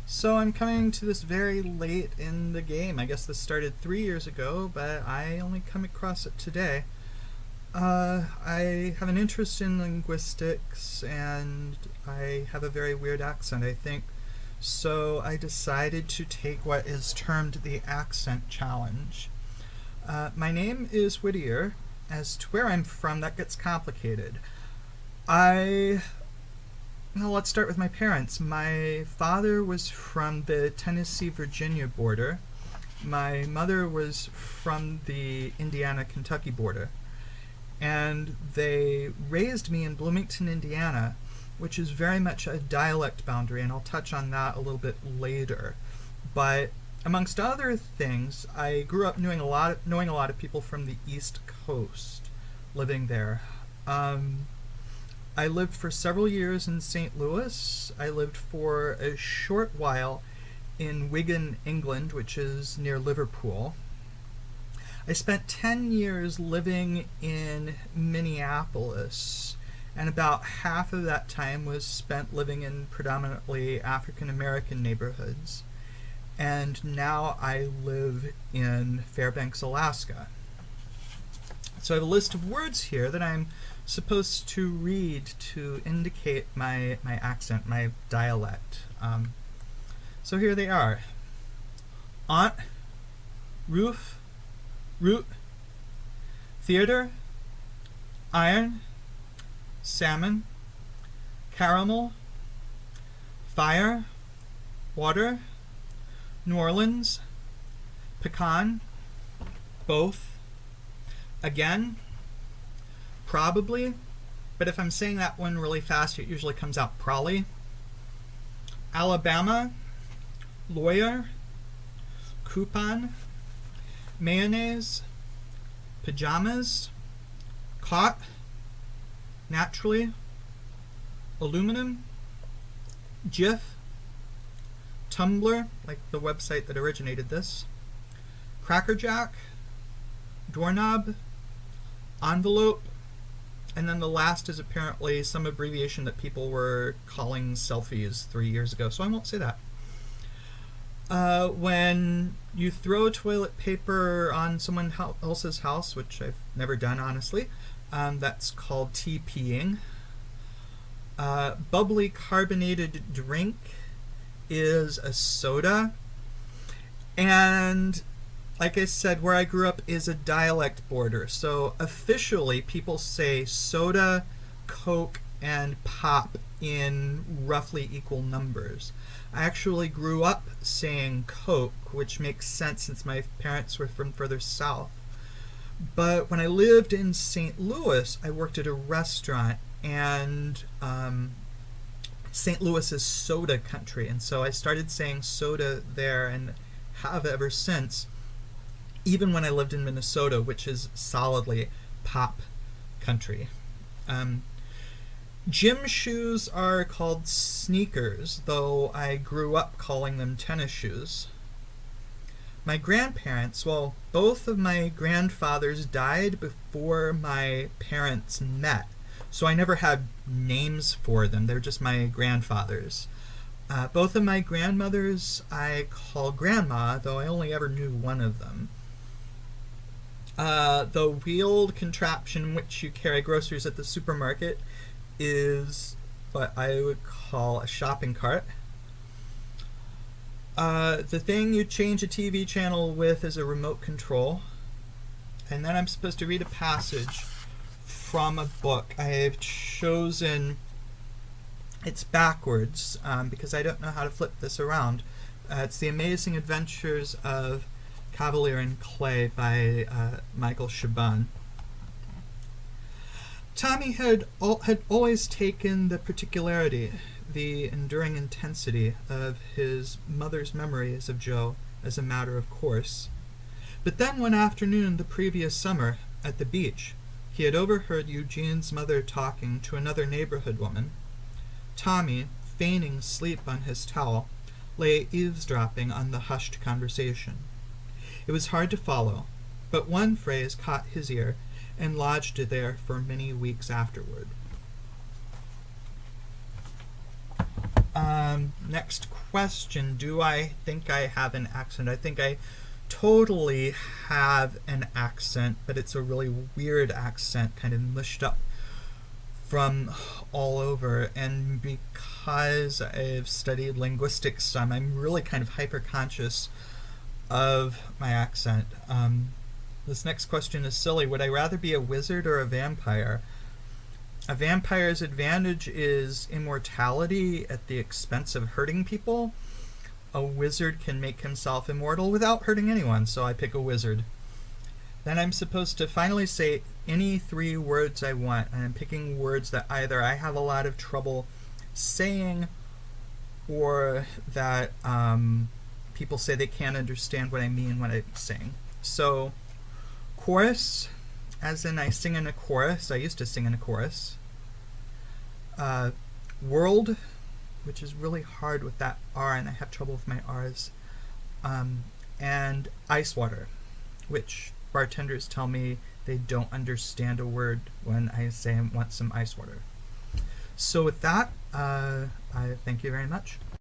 So I'm coming to this very late in the game. I guess this started 3 years ago, but I only come across it today. I have an interest in linguistics, and I have a very weird accent, I think. So I decided to take what is termed the accent challenge. My name is Whittier. As to where I'm from, that gets complicated. Well, let's start with my parents. My father was from the Tennessee-Virginia border. My mother was from the Indiana-Kentucky border. And they raised me in Bloomington, Indiana, which is very much a dialect boundary, and I'll touch on that a little bit later. But amongst other things, I grew up knowing a lot of people from the East Coast living there. I lived for several years in St. Louis. I lived for a short while in Wigan, England, which is near Liverpool. I spent 10 years living in Minneapolis, and about half of that time was spent living in predominantly African American neighborhoods. And now I live in Fairbanks, Alaska. So I have a list of words here that I'm supposed to read to indicate my accent, my dialect. So here they are. Aunt, roof, root, theater, iron, salmon, caramel, fire, water, New Orleans, pecan, both, again, probably, but if I'm saying that one really fast, it usually comes out probably. Alabama, lawyer, coupon, mayonnaise, pajamas, caught, naturally, aluminum, Jif, Tumblr, like the website that originated this, crackerjack, doorknob, envelope, and then the last is apparently some abbreviation that people were calling selfies 3 years ago, so I won't say that. When you throw toilet paper on someone else's house, which I've never done, honestly, that's called TPing. Bubbly carbonated drink is a soda. And like I said, where I grew up is a dialect border. So officially, people say soda, Coke, and pop in roughly equal numbers. I actually grew up saying Coke, which makes sense since my parents were from further south. But when I lived in St. Louis, I worked at a restaurant, and St. Louis is soda country, and so I started saying soda there and have ever since, even when I lived in Minnesota, which is solidly pop country. Gym shoes are called sneakers, though I grew up calling them tennis shoes. My grandparents, well, both of my grandfathers died before my parents met, so I never had names for them. They're just my grandfathers. Both of my grandmothers I call grandma, though I only ever knew one of them. The wheeled contraption in which you carry groceries at the supermarket is what I would call a shopping cart. The thing you change a TV channel with is a remote control. And then I'm supposed to read a passage from a book. I have chosen, it's backwards because I don't know how to flip this around. It's The Amazing Adventures of Kavalier and Clay by Michael Chabon. Tommy had always taken the particularity, the enduring intensity of his mother's memories of Joe as a matter of course. But then one afternoon the previous summer, at the beach, he had overheard Eugene's mother talking to another neighborhood woman. Tommy, feigning sleep on his towel, lay eavesdropping on the hushed conversation. It was hard to follow, but one phrase caught his ear and lodged there for many weeks afterward. Next question. Do I think I have an accent? I think I totally have an accent, but it's a really weird accent, kind of mushed up from all over. And because I've studied linguistics some, I'm really kind of hyper conscious of my accent. This next question is silly. Would I rather be a wizard or a vampire? A vampire's advantage is immortality at the expense of hurting people. A wizard can make himself immortal without hurting anyone, so I pick a wizard. Then I'm supposed to finally say any 3 words I want, and I'm picking words that either I have a lot of trouble saying or that people say they can't understand what I mean when I'm saying. So, chorus, as in I sing in a chorus. I used to sing in a chorus. World, which is really hard with that R, and I have trouble with my R's. And ice water, which bartenders tell me they don't understand a word when I say I want some ice water. So with that, I thank you very much.